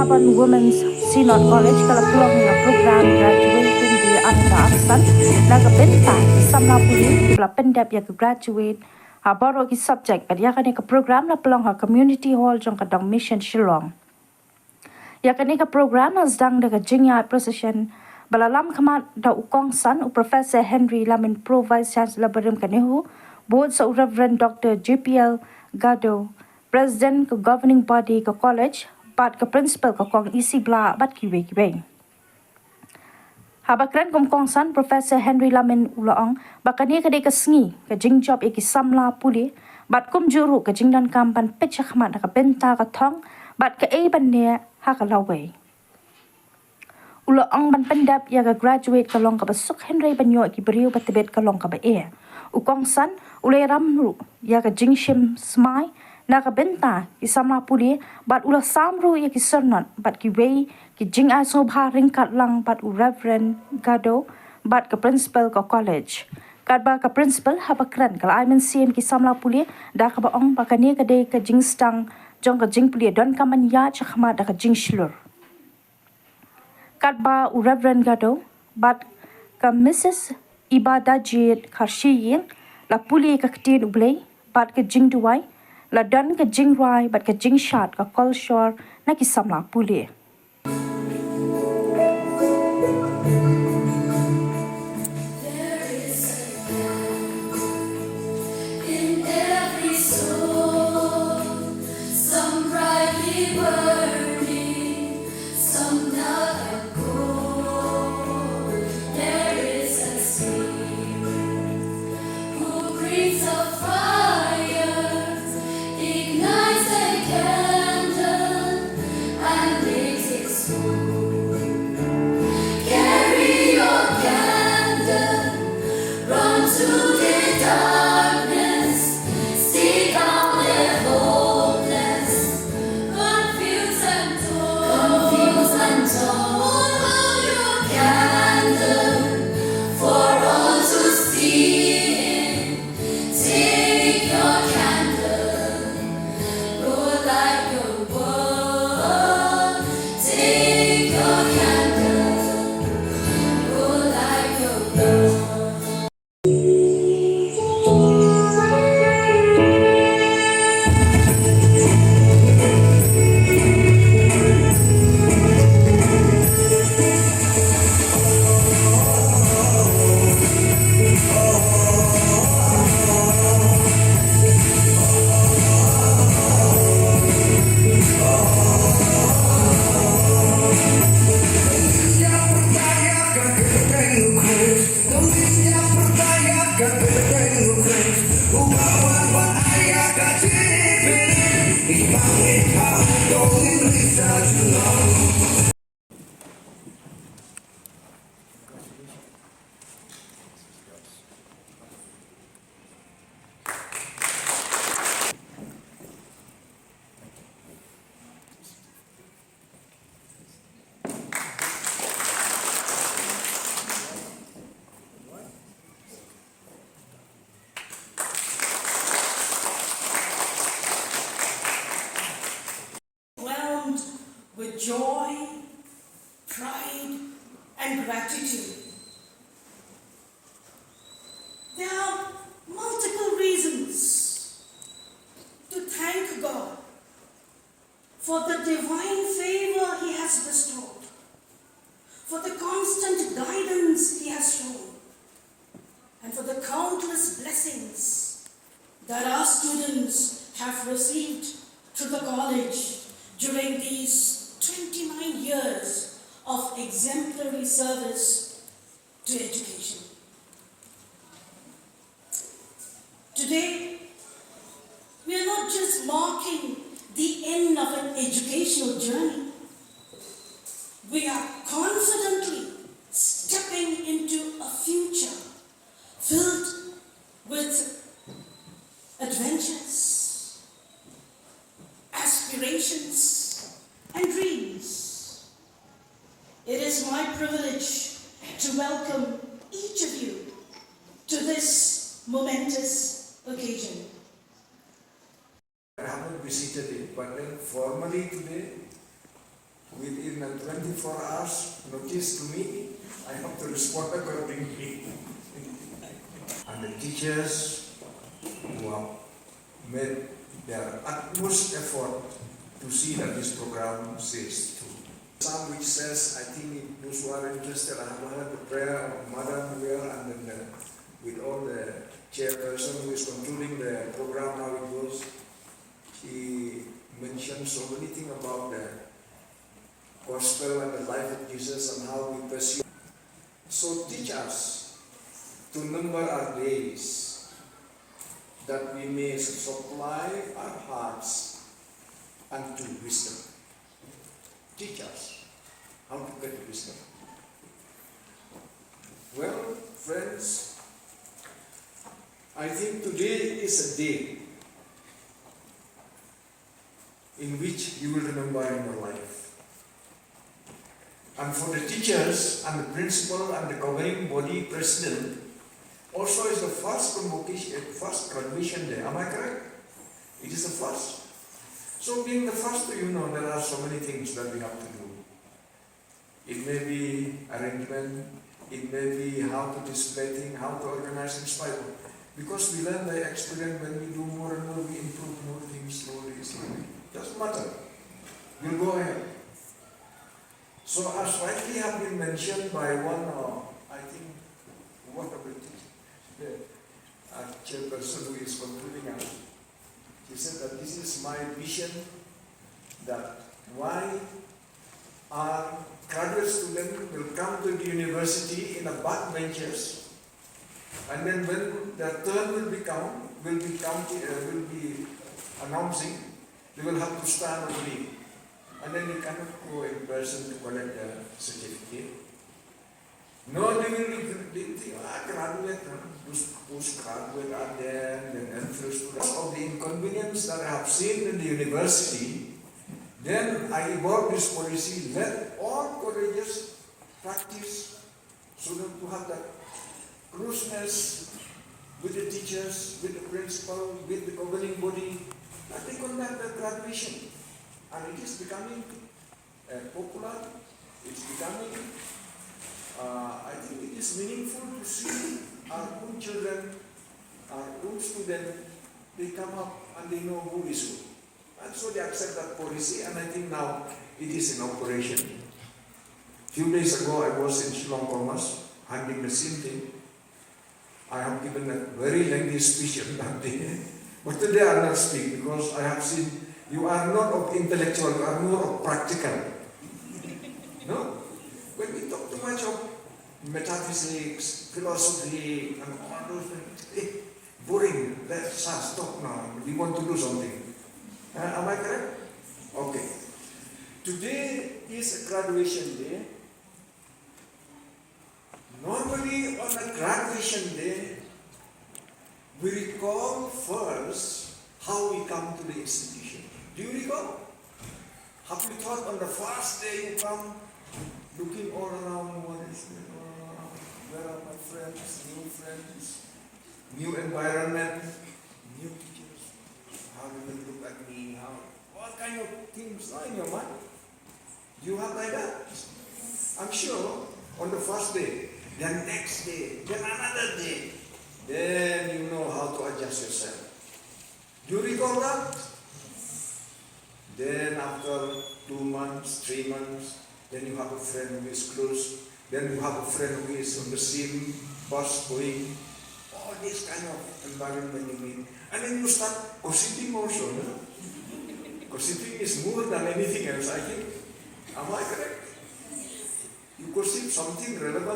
Naban Women's Synod College kalapulong nga program graduation di anada aksan nagabenta isamla puli ibla pendap ya graduate boro ki subject ya kan ka program na pelong ha community hall jong kadang mission Shillong ya kan ka program na zdang daga jingya procession balalam khamat da ukong san Professor Henry Lamin Pro Vice Chancellor barim kanehu board sa Reverend Dr. JPL Gado President ke governing body ke college bat ke principal ke kong isi bla bat kiwe. Habakran kong san Professor Henry Lamin Ulaong bakani ke sengi ke jing job iki samla puli bat kum juru ke jing dan kampan pecha khamat ke benta ke thong bat ke ban ne ha ke lawe. Ulaong ban pendap ya ke graduate ke long ke besuk Henry banyo ki beriu bat tbit ke long ke ba ukong san ulai ramru ya ke jing shim smai nakabenta isamla puli bat ula samru ya ki sernat bat ki wei ki jing a so bha ringkat lang bat Reverend Gado bat ke principal ke college kat ba ke principal habakran kala aimen sim ki samla puli da ka ba ong bakani ke de ke jing stang jong ke jing puli don kaman ya chakhma da ke jing shlur kat ba Reverend Gado bat ke Mrs ibadah jid kharshiyin la puli ke ktin ublei bat ke jing duai la dan ke jing rai bat ke jing shat ka kol shor na ki samla puli with joy, pride, and gratitude. There are multiple reasons to thank God for the divine favor He has bestowed, for the constant guidance He has shown, and for the countless blessings that our students have received through the college during these 29 years of exemplary service to education. Today, we are not just marking the end of an educational journey. We are confidently stepping into a future filled with adventures, aspirations, and dreams. It is my privilege to welcome each of you to this momentous occasion. I haven't visited it, but then formally today, within 24 hours notice to me, I have to respond accordingly. And the teachers who have made their utmost effort to see that this program says true. Some which says, I think those who are interested, I have heard the prayer of Madam here, and then with all the chairperson who is concluding the program, how it goes, he mentioned so many things about the gospel and the life of Jesus and how we pursue. So teach us to number our days, that we may supply our hearts unto wisdom. Teach us how to get wisdom. Well, friends, I think today is a day in which you will remember in your life. And for the teachers and the principal and the governing body president, also is the first convocation, first graduation day. Am I correct? It is the first. So being the first, there are so many things that we have to do. It may be arrangement, it may be how to display things, how to organize in spite of. Because we learn by experience, when we do more and more, we improve more things slowly. Doesn't matter. We'll go ahead. So as rightly have been mentioned by one of the chairperson who is concluding us, he said that this is my vision, that why our graduate students will come to the university in a backbenchers, and then when their turn will be announcing, they will have to stand and leave. And then they cannot go in person to collect the certificate. No, they will think, graduate, postgraduate are there, and then first students. Of the inconvenience that I have seen in the university, then I evolved this policy, let all colleges practice so that to have that closeness with the teachers, with the principal, with the governing body, that they conduct the graduation. And it is becoming popular, it's becoming, I think it is meaningful to see our own children, our own students, they come up and they know who is who. And so they accept that policy, and I think now it is in operation. A few days ago I was in Shillong Commerce, handling the same thing. I have given a very lengthy speech on that day, but today I will not speak because I have seen you are not of intellectual, you are more of practical. No? When we talk too much of metaphysics, philosophy, and all those things, boring, let's stop now. We want to do something. Am I correct? Okay. Today is a graduation day. Normally on a graduation day, we recall first how we come to the institution. Do you recall? Have you thought on the first day you come, looking all around, what is there? Where are my friends, new environment, new teachers? How do they look at me? What kind of things are in your mind? Do you have like that? I'm sure on the first day, then next day, then another day, then you know how to adjust yourself. Do you recall that? Then after 2 months, 3 months, then you have a friend who is close. Then you have a friend who is on the same bus going. All this kind of environment you meet. And then you start gossiping also. No? Gossiping is more than anything else, I think. Am I correct? You gossip something relevant.